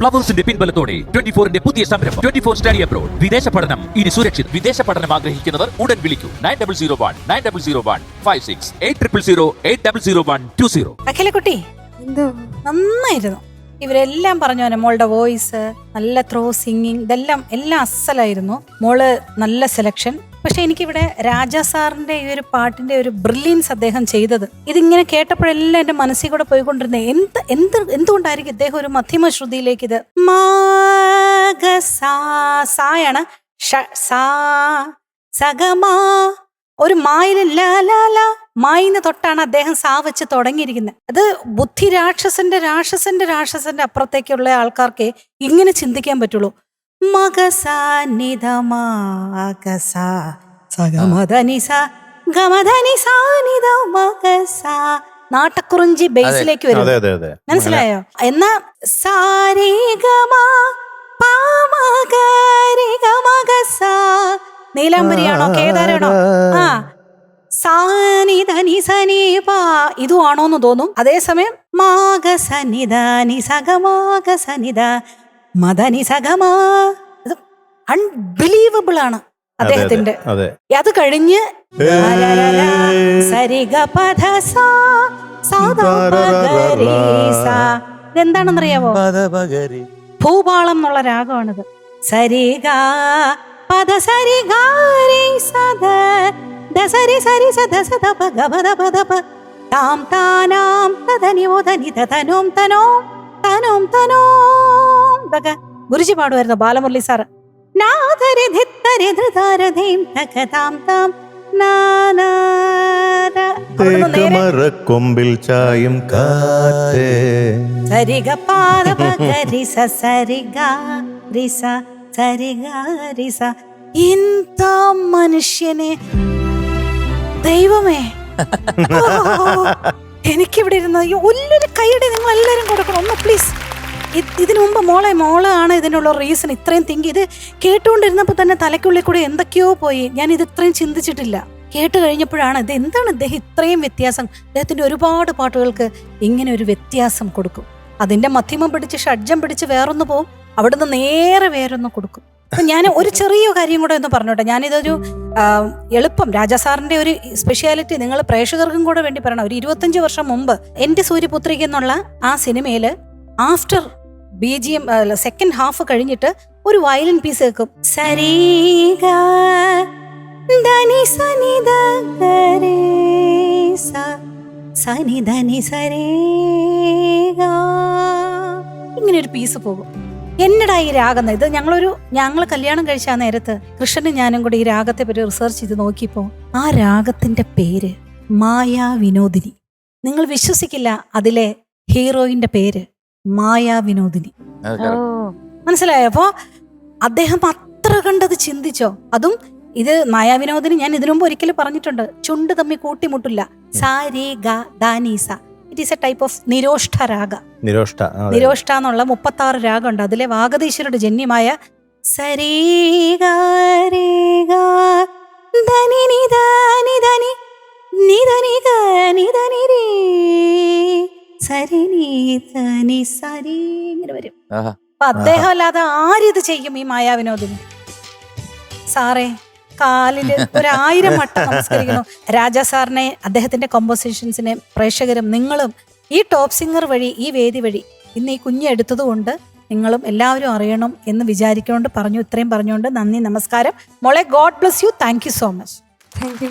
ഫ്ലവേഴ്സിന്റെ പിൻബലത്തോടെ 24ന്റെ പുതിയ സംരംഭം 24 study abroad. വിദേശ പഠനം ഇനി സുരക്ഷിത്. വിദേശ പഠനം ആഗ്രഹിക്കുന്നവർ ഉടൻ വിളിക്കൂ 9001 8001 അഖിലക്കുട്ടി നന്നായിരുന്നു. ഇവരെല്ലാം പറഞ്ഞു തന്നെ മോളുടെ വോയിസ്, നല്ല ത്രോ സിംഗിങ്, ഇതെല്ലാം അസലായിരുന്നു. മോള് നല്ല സെലക്ഷൻ. പക്ഷെ എനിക്കിവിടെ രാജാ സാറിന്റെ ഈ ഒരു പാട്ടിന്റെ ഒരു ബ്രില്യൻസ് അദ്ദേഹം ചെയ്തത്, ഇതിങ്ങനെ കേട്ടപ്പോഴെല്ലാം എന്റെ മനസ്സിൽ കൂടെ പോയിക്കൊണ്ടിരുന്നത് എന്തുകൊണ്ടായിരിക്കും ഇദ്ദേഹം ഒരു മധ്യമ ശ്രുതിയിലേക്ക് ഇത് സായാണ് സഗമാ ഒരു മായില് മായിന്ന് തൊട്ടാണ് അദ്ദേഹം സാ വെച്ച് തുടങ്ങിയിരിക്കുന്നത്. അത് ബുദ്ധി രാക്ഷസന്റെ അപ്പുറത്തേക്കുള്ള ആൾക്കാർക്ക് ഇങ്ങനെ ചിന്തിക്കാൻ പറ്റുള്ളൂ. നാട്ടക്കുറിഞ്ചി ബേസിലേക്ക് വരും, മനസ്സിലായോ? എന്നാ നീലാംബരിയാണോ കേദാരാണോ ഇതുവാണോന്ന് തോന്നും. അതേസമയം അൺബിലീവബിൾ ആണ് അദ്ദേഹത്തിന്റെ. അത് കഴിഞ്ഞ് ഇതെന്താണെന്നറിയാവോ? ഭൂപാളം എന്നുള്ള രാഗമാണിത്. സരിഗ പദ സരിഗാരി സദ ദസരി സരി സദ സദ പഗ പദ പദ പ താം താനാം തദനി ഓദനി തനോം തനോം തനോം തനോം ഇതൊക്കെ ഗുരുജി പാടുമായിരുന്നു, ബാലമുരളി സാറ്. നാദരി ധിത്തരി ധൃതാരധീം തകതാം താം കൊമ്പിൽ ചായും കാറ്റേ സരിഗ പാദ പഗരി സ സരിഗ റിസ സരിഗ റിസ. ഇന്ത മനുഷ്യനെ ദൈവമേ, എനിക്കിവിടെ ഇരുന്ന് ഒല്ലൊരു കൈയുടെ നിങ്ങൾ എല്ലാവരും കൊടുക്കണം ഒന്ന് പ്ലീസ്. ഇതിനു മുമ്പ് മോളാണ് ഇതിനുള്ള റീസൺ. ഇത്രയും ഇത് കേട്ടുകൊണ്ടിരുന്നപ്പോൾ തന്നെ തലയ്ക്കുള്ളിൽ കൂടെ എന്തൊക്കെയോ പോയി. ഞാൻ ഇത് ഇത്രയും ചിന്തിച്ചിട്ടില്ല. കേട്ട് കഴിഞ്ഞപ്പോഴാണ് ഇത് എന്താണ് ഇദ്ദേഹം ഇത്രയും വ്യത്യാസം. അദ്ദേഹത്തിന്റെ ഒരുപാട് പാട്ടുകൾക്ക് ഇങ്ങനെ ഒരു വ്യത്യാസം കൊടുക്കും. അതിന്റെ മധ്യമം പിടിച്ച് ഷഡ്ജം പിടിച്ച് വേറൊന്ന് പോവും, അവിടുന്ന് നേരെ വേറൊന്ന് കൊടുക്കും. അപ്പൊ ഞാൻ ഒരു ചെറിയ കാര്യം കൂടെ ഒന്ന് പറഞ്ഞോട്ടെ. ഞാനിതൊരു എളുപ്പം രാജാ സാറിന്റെ ഒരു സ്പെഷ്യാലിറ്റി നിങ്ങൾ പ്രേക്ഷകർക്കും കൂടെ വേണ്ടി പറയണം. ഒരു 25 വർഷം മുമ്പ് എന്റെ സൂര്യപുത്രിക എന്നുള്ള ആ സിനിമയില് ആഫ്റ്റർ BGM സെക്കൻഡ് ഹാഫ് കഴിഞ്ഞിട്ട് ഒരു വയലിൻ പീസ് കേൾക്കും. സരീഗ ധനി സനി ദ ഗരേ സ സനി ധനി സരേഗ ഇങ്ങനെ ഒരു പീസ് പോകും. എന്നടാ ഈ രാഗം? ഇത് ഞങ്ങൾ കല്യാണം കഴിച്ച ആ നേരത്ത് കൃഷ്ണനും ഞാനും കൂടി ഈ രാഗത്തെ പറ്റി റിസർച്ച് ചെയ്ത് നോക്കിയപ്പോ ആ രാഗത്തിന്റെ പേര് മായാ വിനോദിനി. നിങ്ങൾ വിശ്വസിക്കില്ല, അതിലെ ഹീറോയിന്റെ പേര് മായാ വിനോദിനി. മനസ്സിലായോ? അപ്പോ അദ്ദേഹം അത്ര കണ്ടത് ചിന്തിച്ചോ? അതും ഇത് മായാ വിനോദിനി ഞാൻ ഇതിനു മുമ്പ് ഒരിക്കലും പറഞ്ഞിട്ടുണ്ട്, ചുണ്ട് തമ്മിൽ കൂട്ടിമുട്ടില്ല. സാരി ഗ ദാനീസ. It is a type of Niroshta raga. Niroshta എന്നുള്ള 36 രാഗമുണ്ട്. അതിലെ വാഗതീശ്വരുടെ ജന്യമായ ഇങ്ങനെ വരും. അപ്പൊ അദ്ദേഹം അല്ലാതെ ആരിത് ചെയ്യും? ഈ മായാവിനോദിനി സാറേ കാലില് 1000 വട്ടം നമസ്കരിക്കുന്നു. രാജാ സാറിനെ, അദ്ദേഹത്തിന്റെ കോമ്പോസിഷൻസിനെ പ്രേക്ഷകരും നിങ്ങളും ഈ ടോപ്പ് സിംഗർ വഴി, ഈ വേദി വഴി ഇന്ന് ഈ കുഞ്ഞെടുത്തത് കൊണ്ട് നിങ്ങളും എല്ലാവരും അറിയണം എന്ന് വിചാരിക്കൊണ്ട് പറഞ്ഞു. ഇത്രയും പറഞ്ഞുകൊണ്ട് നന്ദി, നമസ്കാരം മോളെ. God bless you. Thank you so much. Thank you.